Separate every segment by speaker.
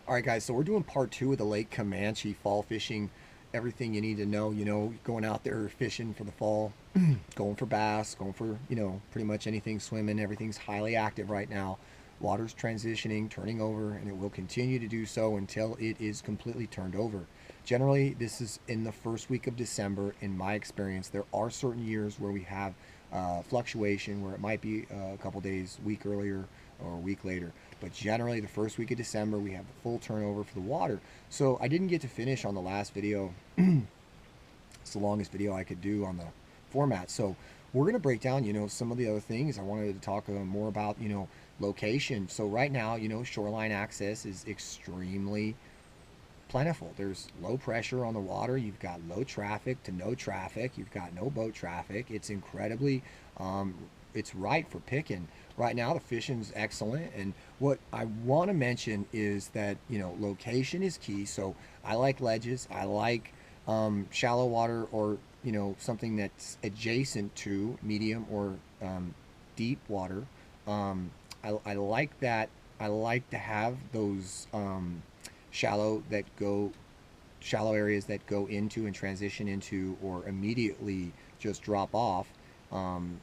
Speaker 1: All right, guys, so we're doing part two of the Lake Camanche fall fishing. Everything you need to know, going out there fishing for the fall, going for bass, going for, pretty much anything swimming. Everything's highly active right now. Water's transitioning, turning over, and it will continue to do so until it is completely turned over. Generally, this is in the first week of December. In my experience, there are certain years where we have fluctuation where it might be a couple days, week earlier or a week later. But generally, the first week of December, we have the full turnover for the water. So I didn't get to finish on the last video. It's the longest video I could do on the format. So we're going to break down, some of the other things. I wanted to talk more about, location. So right now, shoreline access is extremely plentiful. There's low pressure on the water. You've got low traffic to no traffic. You've got no boat traffic. It's incredibly, it's right for picking. Right now, the fishing's excellent. And what I want to mention is that, location is key. So I like ledges. I like shallow water or, something that's adjacent to medium or deep water. I like that. I like to have those shallow that go shallow areas that go into and transition into or immediately just drop off, um,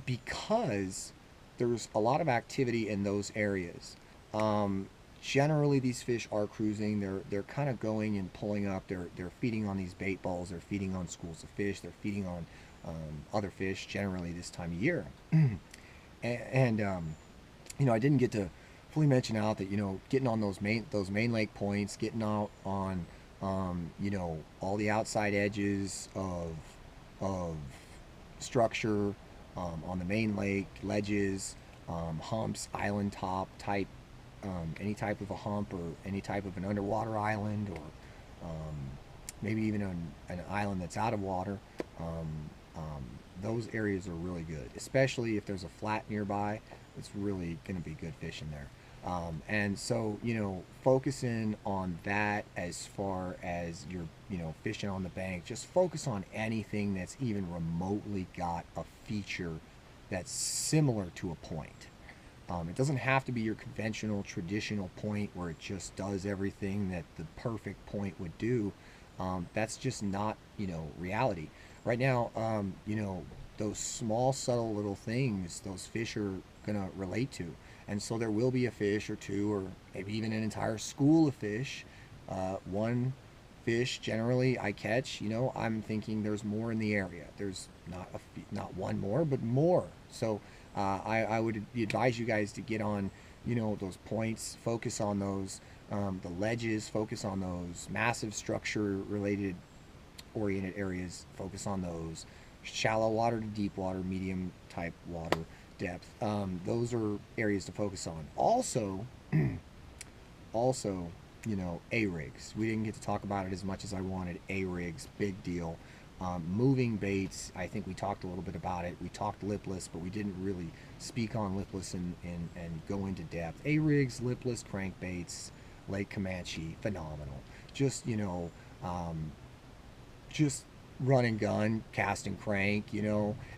Speaker 1: because there's a lot of activity in those areas. um, Generally these fish are cruising. They're kind of going and pulling up. They're feeding on these bait balls. They're feeding on schools of fish. They're feeding on other fish generally this time of year. And I didn't get to fully mention out that getting on those main lake points, getting out on all the outside edges of structure, on the main lake, ledges, humps, island top type, any type of a hump or any type of an underwater island, or maybe even an island that's out of water. Um, um, those areas are really good, especially if there's a flat nearby. It's really going to be good fishing there. And so, focusing on that as far as you're, fishing on the bank, just focus on anything that's even remotely got a feature that's similar to a point. It doesn't have to be your conventional, traditional point where it just does everything that the perfect point would do. That's just not, reality. Right now, those small, subtle little things, those fish are going to relate to. And so there will be a fish or two, or maybe even an entire school of fish. One fish generally I catch, I'm thinking there's more in the area. There's not one more, but more. So I would advise you guys to get on, those points, focus on those, the ledges, focus on those massive structure related oriented areas, focus on those shallow water to deep water, medium type water depth. Those are areas to focus on. Also, also, A rigs. We didn't get to talk about it as much as I wanted. A rigs, big deal. Moving baits, I think we talked a little bit about it. We talked lipless, but we didn't really speak on lipless and go into depth. A rigs, lipless crankbaits, Lake Camanche, phenomenal. Just, just run and gun, cast and crank,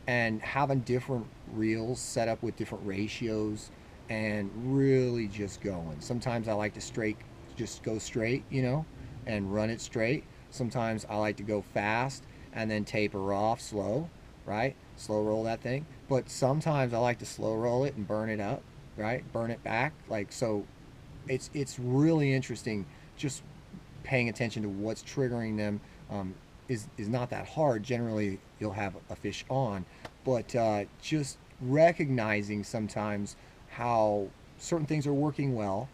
Speaker 1: and having different reels set up with different ratios and really just going. Sometimes I like to just go straight, and run it straight. Sometimes I like to go fast and then taper off slow, right? Slow roll that thing. But sometimes I like to slow roll it and burn it up, right? Burn it back. Like, so it's really interesting just paying attention to what's triggering them. Is not that hard. Generally, you'll have a fish on, but just recognizing sometimes how certain things are working well,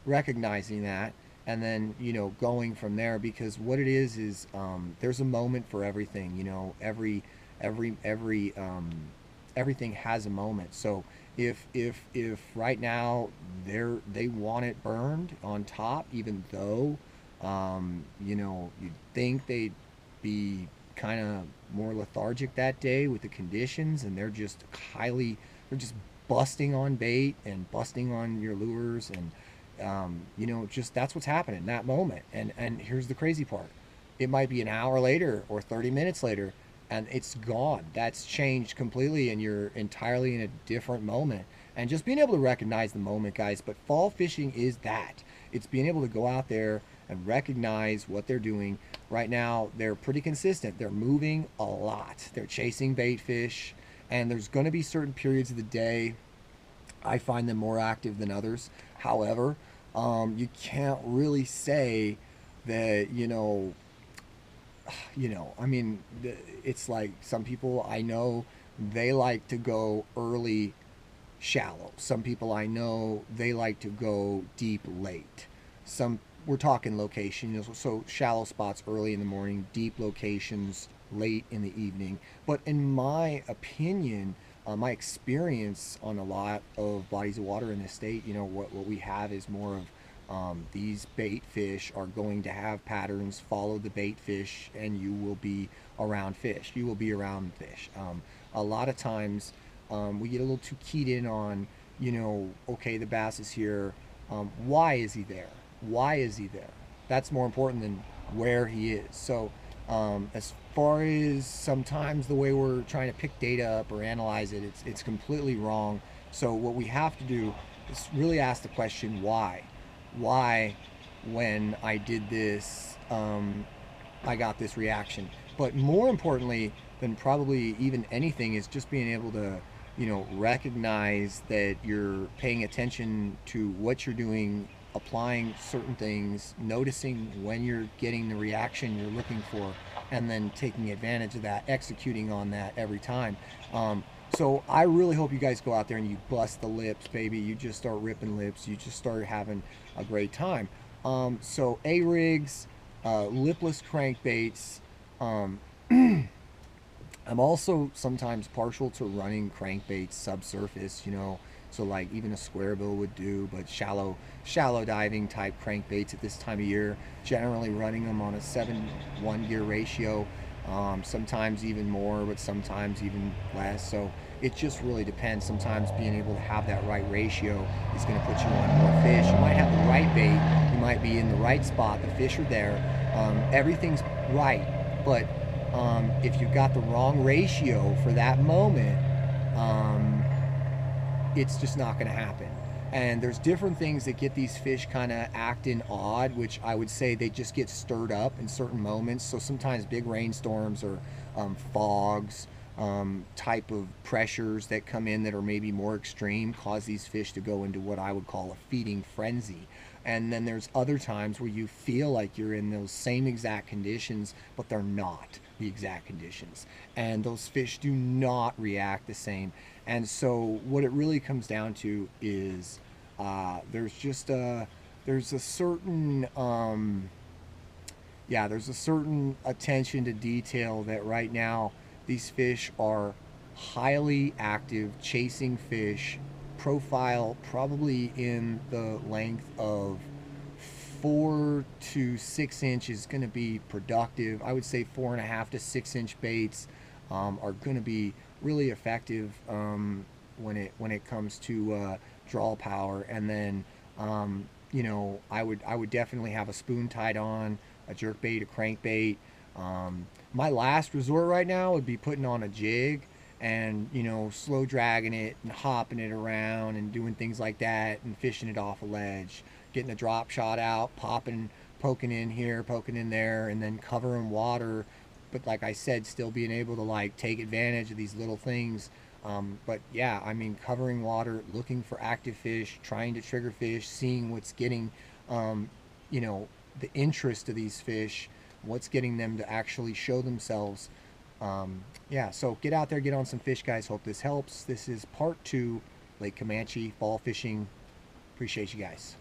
Speaker 1: recognizing that, and then going from there. Because what it is there's a moment for everything. Everything has a moment. So if right now they want it burned on top, even though you'd think they'd be kind of more lethargic that day with the conditions, and they're just busting on bait and busting on your lures, and just that's what's happening in that moment. And here's the crazy part: it might be an hour later or 30 minutes later, and it's gone. That's changed completely, and you're entirely in a different moment. and just being able to recognize the moment, guys. But fall fishing is that. It's being able to go out there and recognize what they're doing. Right now, they're pretty consistent. They're moving a lot. They're chasing bait fish, and there's going to be certain periods of the day I find them more active than others. However, you can't really say that, I mean, it's like some people I know, they like to go early shallow. Some people I know, they like to go deep late. We're talking location, so shallow spots early in the morning, deep locations late in the evening. But in my opinion, my experience on a lot of bodies of water in the state, what we have is more of these bait fish are going to have patterns. Follow the bait fish, and you will be around fish. You will be around fish. A lot of times, we get a little too keyed in on, okay, the bass is here. Why is he there? Why is he there? That's more important than where he is. So, as far as sometimes the way we're trying to pick data up or analyze it, it's completely wrong. So what we have to do is really ask the question, why? Why, when I did this, I got this reaction? But more importantly than probably even anything is just being able to, recognize that you're paying attention to what you're doing, applying certain things, noticing when you're getting the reaction you're looking for, and then taking advantage of that, executing on that every time. So I really hope you guys go out there and you bust the lips, baby. You just start ripping lips. You just start having a great time. So A-rigs, lipless crankbaits. I'm also sometimes partial to running crankbaits subsurface, so like even a square bill would do, but shallow diving type crankbaits at this time of year, generally running them on a 7-1 gear ratio, sometimes even more, but sometimes even less. So it just really depends. Sometimes being able to have that right ratio is going to put you on more fish. You might have the right bait, you might be in the right spot, the fish are there, everything's right, but if you've got the wrong ratio for that moment, it's just not going to happen. And there's different things that get these fish kind of acting odd, which I would say they just get stirred up in certain moments. So sometimes big rainstorms or fogs, type of pressures that come in that are maybe more extreme cause these fish to go into what I would call a feeding frenzy. And then there's other times where you feel like you're in those same exact conditions, but they're not the exact conditions. And those fish do not react the same. And so what it really comes down to is there's a certain there's a certain attention to detail that right now these fish are highly active, chasing fish, profile probably in the length of 4 to 6 inches is going to be productive. I would say 4.5 to 6 inch baits are going to be really effective when it comes to draw power. And then I would definitely have a spoon tied on, a jerk bait, a crankbait. My last resort right now would be putting on a jig and slow dragging it and hopping it around and doing things like that and fishing it off a ledge, getting a drop shot out, poking in here, poking in there, and then covering water. But like I said, still being able to like take advantage of these little things. But yeah, I mean, covering water, looking for active fish, trying to trigger fish, seeing what's getting the interest of these fish, what's getting them to actually show themselves. So get out there, get on some fish, guys. Hope this helps. This is part 2, Lake Camanche fall fishing. Appreciate you guys.